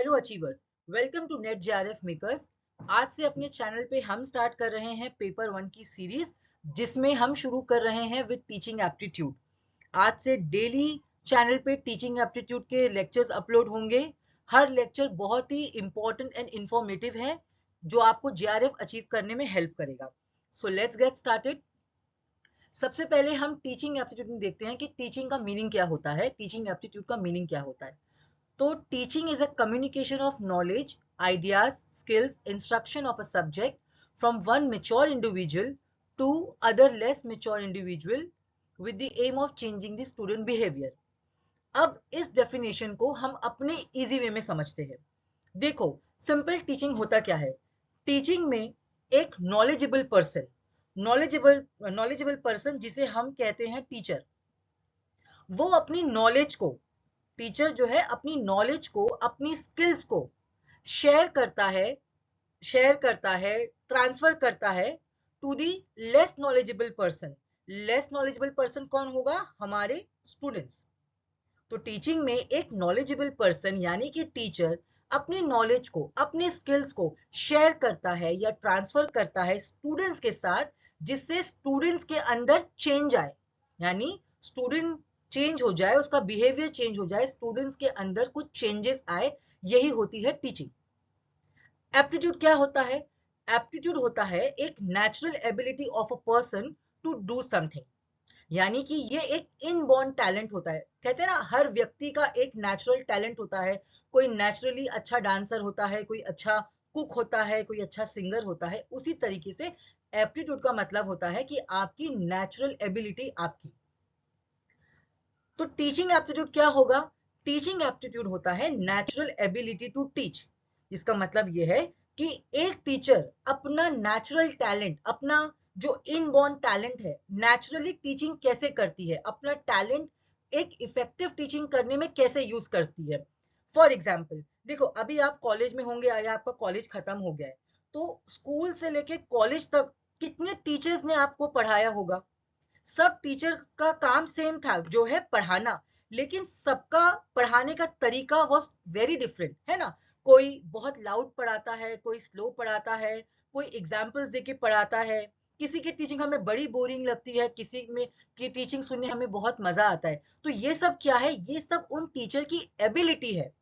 Hello achievers, welcome to NET JRF makers. आज से अपने चैनल पे हम स्टार्ट कर रहे हैं पेपर 1 की सीरीज, जिसमें हम शुरू कर रहे हैं विद टीचिंग एप्टीट्यूड। आज से डेली चैनल पे टीचिंग एप्टीट्यूड के लेक्चर्स अपलोड होंगे। हर लेक्चर बहुत ही इंपॉर्टेंट एंड इंफॉर्मेटिव है, जो आपको जेआरएफ अचीव करने में हेल्प करेगा। So let's get started. सबसे पहले हम टीचिंग एप्टीट्यूड में देखते हैं कि टीचिंग का मीनिंग क्या होता है, टीचिंग एप्टीट्यूड का मीनिंग क्या होता है। तो teaching is a communication of knowledge, ideas, skills, instruction of a subject from one mature individual to other less mature individual with the aim of changing the student behavior. अब इस definition को हम अपने easy way में समझते हैं। देखो, simple teaching होता क्या है। टीचिंग में एक नॉलेजेबल पर्सन जिसे हम कहते हैं टीचर, वो अपनी नॉलेज को, टीचर जो है अपनी नॉलेज को, अपनी स्किल्स को शेयर करता है, ट्रांसफर करता है to the less knowledgeable person. Less knowledgeable person कौन होगा? हमारे स्टूडेंट्स। तो टीचिंग में एक नॉलेजेबल पर्सन यानी कि टीचर अपनी नॉलेज को, अपने स्किल्स को शेयर करता है या ट्रांसफर करता है स्टूडेंट्स के साथ, जिससे स्टूडेंट्स के अंदर चेंज आए, यानी स्टूडेंट चेंज हो जाए, उसका बिहेवियर चेंज हो जाए, स्टूडेंट्स के अंदर कुछ चेंजेस आए। यही होती है टीचिंग। एप्टीट्यूड क्या होता है? एप्टीट्यूड होता है एक natural ability of a person to do something, यानी कि ये एक इनबॉर्न टैलेंट होता है। कहते हैं ना, हर व्यक्ति का एक नेचुरल टैलेंट होता है। कोई नेचुरली अच्छा डांसर होता है, कोई अच्छा कुक होता है, कोई अच्छा सिंगर होता है। उसी तरीके से एप्टीट्यूड का मतलब होता है कि आपकी नेचुरल एबिलिटी आपकी। तो टीचिंग एप्टीट्यूड क्या होगा? टीचिंग एप्टीट्यूड होता है नेचुरल एबिलिटी टू टीच। इसका मतलब यह है कि एक टीचर अपना नेचुरल टैलेंट, अपना जो इनबॉर्न टैलेंट है, नेचुरली टीचिंग कैसे करती है, अपना टैलेंट एक इफेक्टिव टीचिंग करने में कैसे यूज करती है। फॉर एग्जाम्पल, देखो, अभी आप कॉलेज में होंगे या आपका कॉलेज खत्म हो गया है, तो स्कूल से लेके कॉलेज तक कितने टीचर्स ने आपको पढ़ाया होगा? सब टीचर का काम सेम था, जो है पढ़ाना, लेकिन सबका पढ़ाने का तरीका वॉज वेरी डिफरेंट, है ना। कोई बहुत लाउड पढ़ाता है, कोई स्लो पढ़ाता है, कोई एग्जाम्पल्स देके पढ़ाता है। किसी की टीचिंग हमें बड़ी बोरिंग लगती है, किसी में की टीचिंग सुनने हमें बहुत मजा आता है। तो ये सब क्या है? ये सब उन टीचर की एबिलिटी है।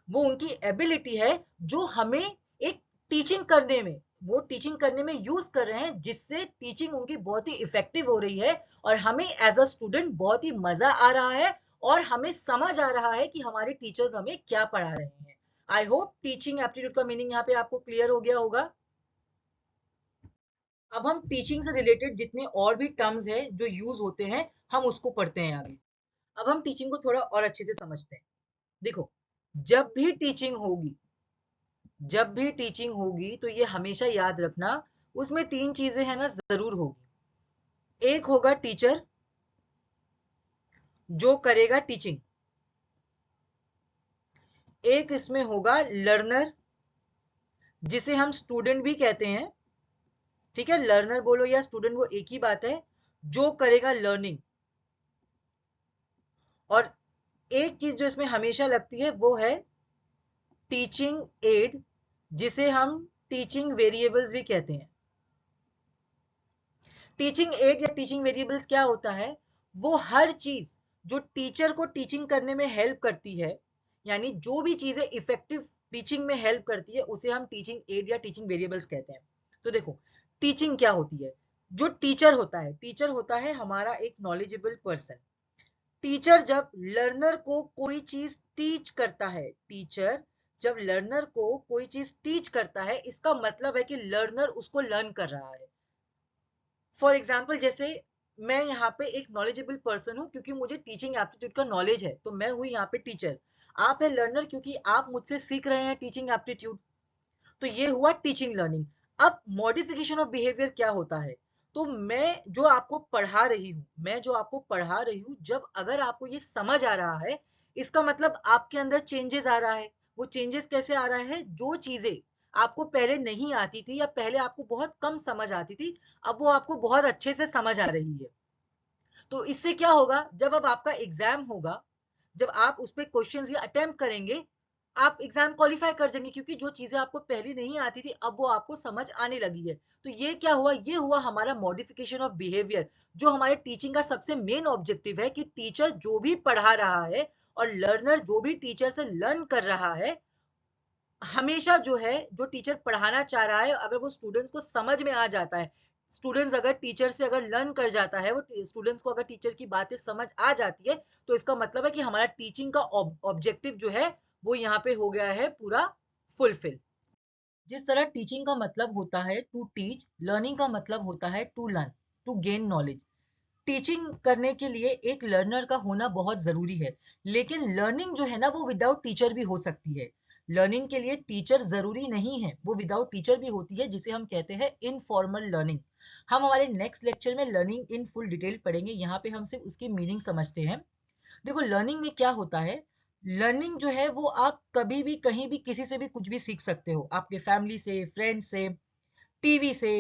वो उनकी एबिलिटी है जो हमें एक टीचिंग करने में, वो टीचिंग करने में यूज कर रहे हैं, जिससे टीचिंग उनकी बहुत ही इफेक्टिव हो रही है और हमें एज अ स्टूडेंट बहुत ही मजा आ रहा है और हमें समझ आ रहा है कि हमारे टीचर्स हमें क्या पढ़ा रहे हैं। आई होप टीचिंग एप्टीट्यूड का मीनिंग यहाँ पे आपको क्लियर हो गया होगा। अब हम टीचिंग से रिलेटेड जितने और भी टर्म्स हैं जो यूज होते हैं, हम उसको पढ़ते हैं आगे। अब हम टीचिंग को थोड़ा और अच्छे से समझते हैं। देखो, जब भी टीचिंग होगी, जब भी टीचिंग होगी तो ये हमेशा याद रखना, उसमें तीन चीजें हैं ना, जरूर होगी। एक होगा टीचर जो करेगा टीचिंग, एक इसमें होगा लर्नर जिसे हम स्टूडेंट भी कहते हैं। ठीक है, लर्नर बोलो या स्टूडेंट, वो एक ही बात है, जो करेगा लर्निंग। और एक चीज जो इसमें हमेशा लगती है वो है टीचिंग एड, जिसे हम टीचिंग वेरिएबल्स भी कहते हैं। टीचिंग एड या टीचिंग वेरिएबल्स क्या होता है? वो हर चीज जो टीचर को टीचिंग करने में हेल्प करती है, यानी जो भी चीजें इफेक्टिव टीचिंग में हेल्प करती है, उसे हम टीचिंग एड या टीचिंग वेरिएबल्स कहते हैं। तो देखो, टीचिंग क्या होती है? जो टीचर होता है, टीचर होता है हमारा एक नॉलेजेबल पर्सन। टीचर जब लर्नर को कोई चीज टीच करता है, टीचर जब लर्नर को कोई चीज टीच करता है, इसका मतलब है कि लर्नर उसको लर्न कर रहा है। फॉर एग्जाम्पल, जैसे मैं यहाँ पे एक नॉलेजेबल पर्सन हूँ क्योंकि मुझे टीचिंग एप्टीट्यूड का नॉलेज है, तो मैं हूँ यहाँ पे टीचर। आप है लर्नर क्योंकि आप मुझसे सीख रहे हैं टीचिंग एप्टीट्यूड। तो ये हुआ टीचिंग लर्निंग। अब मॉडिफिकेशन ऑफ बिहेवियर क्या होता है? तो मैं जो आपको पढ़ा रही हूँ, जब अगर आपको ये समझ आ रहा है, इसका मतलब आपके अंदर चेंजेस आ रहा है। वो चेंजेस कैसे आ रहा है? जो चीजें आपको पहले नहीं आती थी या पहले आपको बहुत कम समझ आती थी, अब वो आपको बहुत अच्छे से समझ आ रही है। तो इससे क्या होगा? जब अब आपका एग्जाम होगा, जब आप उस पर क्वेश्चंस या अटेम्प्ट करेंगे, आप एग्जाम क्वालिफाई कर जाएंगे, क्योंकि जो चीजें आपको पहले नहीं आती थी अब वो आपको समझ आने लगी है। तो ये क्या हुआ, ये हुआ हमारा मॉडिफिकेशन ऑफ बिहेवियर। जो हमारे टीचिंग का सबसे मेन ऑब्जेक्टिव है कि टीचर जो भी पढ़ा रहा है और लर्नर जो भी टीचर से लर्न कर रहा है, हमेशा जो है जो टीचर पढ़ाना चाह रहा है अगर वो स्टूडेंट्स को समझ में आ जाता है, स्टूडेंट्स अगर टीचर से अगर लर्न कर जाता है, वो स्टूडेंट्स को अगर टीचर की बातें समझ आ जाती है, तो इसका मतलब है कि हमारा टीचिंग का ऑब्जेक्टिव जो है वो यहाँ पे हो गया है पूरा फुलफिल। जिस तरह टीचिंग का मतलब होता है टू टीच, लर्निंग का मतलब होता है to learn, to gain knowledge. Teaching करने के लिए एक लर्नर का होना बहुत जरूरी है, लेकिन लर्निंग जो है ना वो विदाउट टीचर भी हो सकती है। लर्निंग के लिए टीचर जरूरी नहीं है, वो विदाउट टीचर भी होती है, जिसे हम कहते हैं इनफॉर्मल लर्निंग। हम हमारे नेक्स्ट लेक्चर में लर्निंग इन फुल डिटेल पढ़ेंगे, यहाँ पे हम सिर्फ उसकी मीनिंग समझते हैं। देखो लर्निंग में क्या होता है, लर्निंग जो है वो आप कभी भी कहीं भी किसी से भी कुछ भी सीख सकते हो, आपके फैमिली से, फ्रेंड से, टीवी से,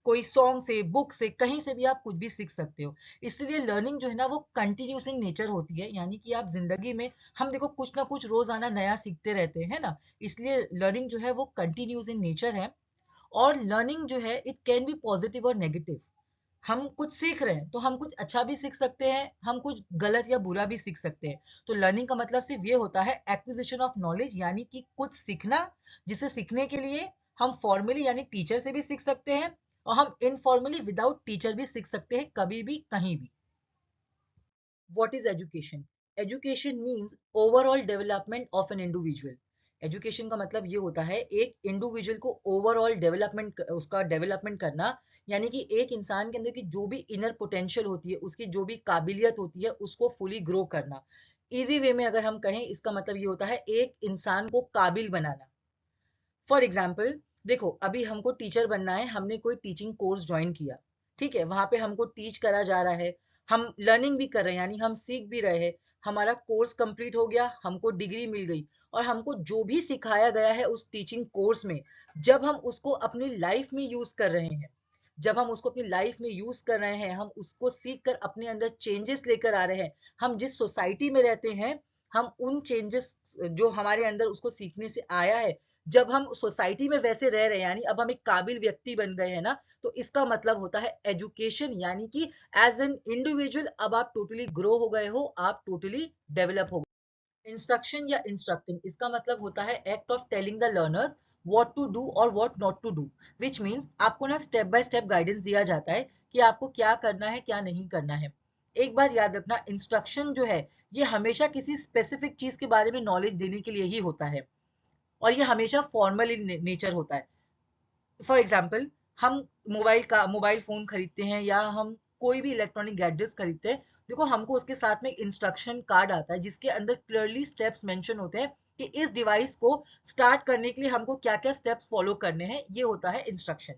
कोई सॉन्ग से, बुक से, कहीं से भी आप कुछ भी सीख सकते हो। इसलिए लर्निंग जो है ना वो कंटिन्यूस इन नेचर होती है, यानी कि आप जिंदगी में, हम देखो कुछ ना कुछ रोजाना नया सीखते रहते हैं ना, इसलिए लर्निंग जो है वो कंटिन्यूस इन नेचर है। और लर्निंग जो है इट कैन बी पॉजिटिव और नेगेटिव। हम कुछ सीख रहे हैं तो हम कुछ अच्छा भी सीख सकते हैं, हम कुछ गलत या बुरा भी सीख सकते हैं। तो लर्निंग का मतलब सिर्फ ये होता है एक्विजिशन ऑफ नॉलेज, यानी कि कुछ सीखना, जिसे सीखने के लिए हम फॉर्मली यानी टीचर से भी सीख सकते हैं, और हम इनफॉर्मली विदाउट टीचर भी सीख सकते हैं, कभी भी कहीं भी। What is education? Education means overall development of an individual. Education का मतलब ये होता है एक इंडिविजुअल को ओवरऑल डेवलपमेंट, उसका डेवलपमेंट करना, यानी कि एक इंसान के अंदर की जो भी इनर पोटेंशियल होती है, उसकी जो भी काबिलियत होती है, उसको फुली ग्रो करना। इजी वे में अगर हम कहें, इसका मतलब ये होता है एक इंसान को काबिल बनाना। फॉर एग्जाम्पल, देखो अभी हमको टीचर बनना है, हमने कोई टीचिंग कोर्स ज्वाइन किया, ठीक है, वहां पे हमको टीच करा जा रहा है, हम लर्निंग भी कर रहे हैं, यानी हम सीख भी रहे हैं। हमारा कोर्स कंप्लीट हो गया, हमको डिग्री मिल गई, और हमको जो भी सिखाया गया है उस टीचिंग कोर्स में, जब हम उसको अपनी लाइफ में यूज कर रहे हैं, जब हम उसको अपनी लाइफ में यूज कर रहे हैं, हम उसको सीख कर अपने अंदर चेंजेस लेकर आ रहे हैं, हम जिस सोसाइटी में रहते हैं, हम उन चेंजेस जो हमारे अंदर उसको सीखने से आया है, जब हम सोसाइटी में वैसे रह रहे हैं, यानी अब हम एक काबिल व्यक्ति बन गए हैं ना, तो इसका मतलब होता है एजुकेशन, यानी कि एज एन इंडिविजुअल अब आप टोटली ग्रो हो गए हो, आप टोटली डेवलप हो गए। इंस्ट्रक्शन या इंस्ट्रक्टिंग, इसका मतलब होता है act of telling the learners what to do और what not to do, which means आपको ना स्टेप बाय स्टेप गाइडेंस दिया जाता है कि आपको क्या करना है क्या नहीं करना है। एक बात याद रखना, इंस्ट्रक्शन जो है ये हमेशा किसी स्पेसिफिक चीज के बारे में नॉलेज देने के लिए ही होता है, और ये हमेशा फॉर्मल इन नेचर होता है। फॉर एग्जाम्पल, हम मोबाइल फोन खरीदते हैं या हम कोई भी इलेक्ट्रॉनिक गैजेट्स खरीदते हैं, देखो हमको उसके साथ में इंस्ट्रक्शन कार्ड आता है जिसके अंदर क्लियरली स्टेप्स मेंशन होते हैं कि इस डिवाइस को स्टार्ट करने के लिए हमको क्या क्या स्टेप्स फॉलो करने हैं, ये होता है इंस्ट्रक्शन।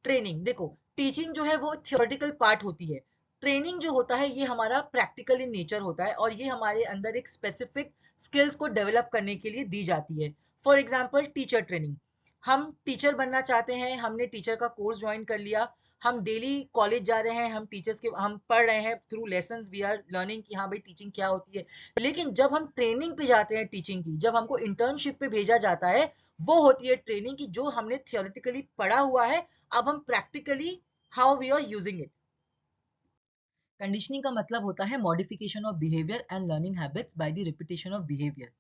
ट्रेनिंग, देखो टीचिंग जो है वो थियोरेटिकल पार्ट होती है, ट्रेनिंग जो होता है ये हमारा प्रैक्टिकल इन नेचर होता है, और ये हमारे अंदर एक स्पेसिफिक स्किल्स को डेवलप करने के लिए दी जाती है। फॉर एग्जाम्पल टीचर ट्रेनिंग, हम टीचर बनना चाहते हैं, हमने टीचर का कोर्स ज्वाइन कर लिया, हम डेली कॉलेज जा रहे हैं, हम टीचर्स के हम पढ़ रहे हैं, through lessons we are learning कि हाँ भाई टीचिंग क्या होती है। लेकिन जब हम ट्रेनिंग पे जाते हैं टीचिंग की, जब हमको इंटर्नशिप पे भेजा जाता है, वो होती है ट्रेनिंग की जो हमने थियोरेटिकली पढ़ा हुआ है, अब हम practically how we are using it. Conditioning का मतलब होता है modification of behaviour and learning habits by the repetition of behaviour.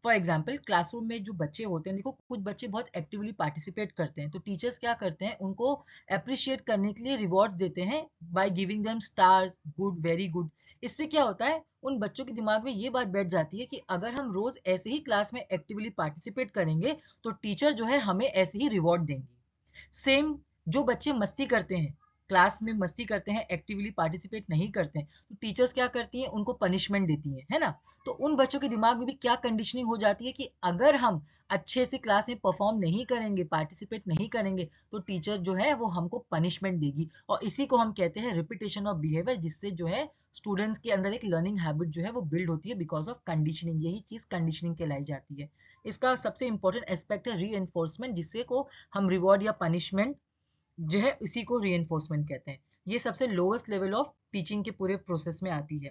For example, classroom में जो बच्चे होते हैं, देखो कुछ बच्चे बहुत एक्टिवली पार्टिसिपेट करते हैं, तो टीचर्स क्या करते हैं, उनको अप्रिशिएट करने के लिए रिवॉर्ड्स देते हैं by giving them stars, good, very good. इससे क्या होता है, उन बच्चों के दिमाग में ये बात बैठ जाती है कि अगर हम रोज ऐसे ही क्लास में एक्टिवली पार्टिसिपेट करेंगे तो टीचर जो है हमें ऐसे ही रिवॉर्ड देंगी। सेम, जो बच्चे मस्ती करते हैं, क्लास में मस्ती करते हैं, एक्टिवली पार्टिसिपेट नहीं करते हैं, तो टीचर्स क्या करती हैं, उनको पनिशमेंट देती है ना। तो उन बच्चों के दिमाग में भी क्या कंडीशनिंग हो जाती है कि अगर हम अच्छे से क्लास में परफॉर्म नहीं करेंगे, पार्टिसिपेट नहीं करेंगे, तो टीचर जो है वो हमको पनिशमेंट देगी, और इसी को हम कहते हैं रिपीटेशन ऑफ बिहेवियर, जिससे जो है स्टूडेंट्स के अंदर एक लर्निंग हैबिट जो है वो बिल्ड होती है बिकॉज ऑफ कंडीशनिंग, यही चीज कंडीशनिंग कहलाई जाती है। इसका सबसे इंपॉर्टेंट एस्पेक्ट है री, जिससे को हम रिवॉर्ड या पनिशमेंट जो है इसी को री कहते हैं। ये सबसे लोएस्ट लेवल ऑफ टीचिंग के पूरे प्रोसेस में आती है।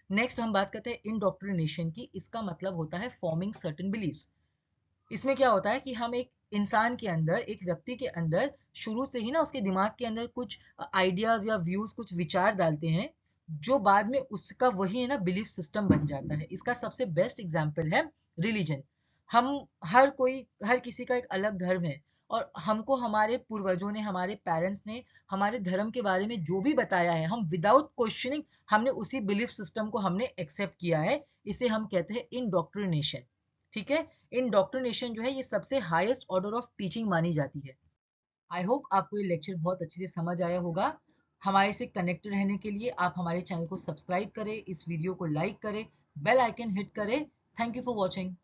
नेक्स्ट हम बात करते हैं इंडोक्ट्रिनेशन की। इसका मतलब होता है फॉर्मिंग सर्टेन बिलीव्स। इसमें क्या होता है कि हम एक इंसान के अंदर, एक व्यक्ति के अंदर शुरू से ही ना उसके दिमाग के अंदर कुछ आइडियाज या व्यूज, कुछ विचार डालते हैं, जो बाद में उसका वही है ना बिलीफ सिस्टम बन जाता है। इसका सबसे बेस्ट एग्जाम्पल है रिलीजन। हम हर किसी का एक अलग धर्म है, और हमको हमारे पूर्वजों ने, हमारे पेरेंट्स ने हमारे धर्म के बारे में जो भी बताया है, हम विदाउट क्वेश्चनिंग हमने उसी बिलीफ सिस्टम को हमने एक्सेप्ट किया है। इसे हम कहते हैं इंडोक्ट्रिनेशन। ठीक है। इंडोक्ट्रिनेशन जो है ये सबसे हाईएस्ट ऑर्डर ऑफ टीचिंग मानी जाती है। आई होप आपको ये लेक्चर बहुत अच्छे से समझ आया होगा। हमारे से कनेक्ट रहने के लिए आप हमारे चैनल को सब्सक्राइब करें, इस वीडियो को लाइक करें, बेल आइकन हिट करें। Thank you for watching.